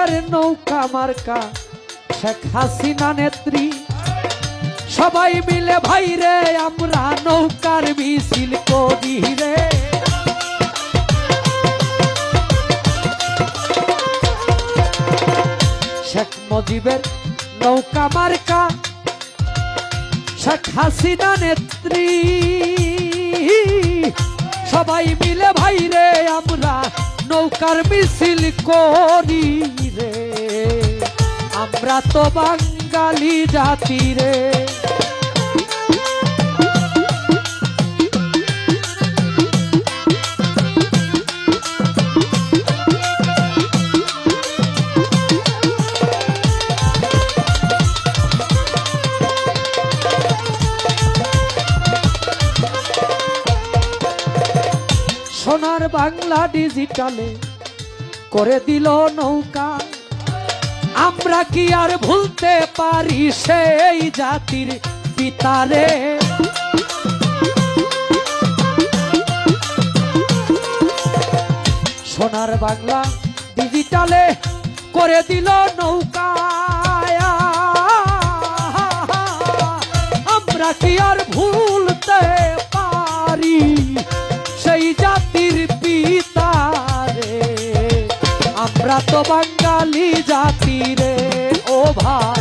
মুজিবের নৌকা মার্কা শেখ হাসিনা নেত্রী সবাই মিলে ভাই রে আমরা নৌকার মিছিল করি রে। শেখ মুজিবের নৌকা মার্কা শেখ হাসিনা নেত্রী সবাই মিলে ভাই রে আমরা নৌকার মিছিল করি রে। আমরা তো বাঙালি জাতি রে। সোনার বাংলা ডিজিটালে করে দিল নৌকা, আমরা কি আর ভুলতে পারি সেই জাতির পিতারে। সোনার বাংলা ডিজিটালে করে দিল নৌকা, আমরা কি আর ভুলতে পারি সেই জাতির পিতারে। আমরা তো বাঙালি জাতি রে ও ভাই।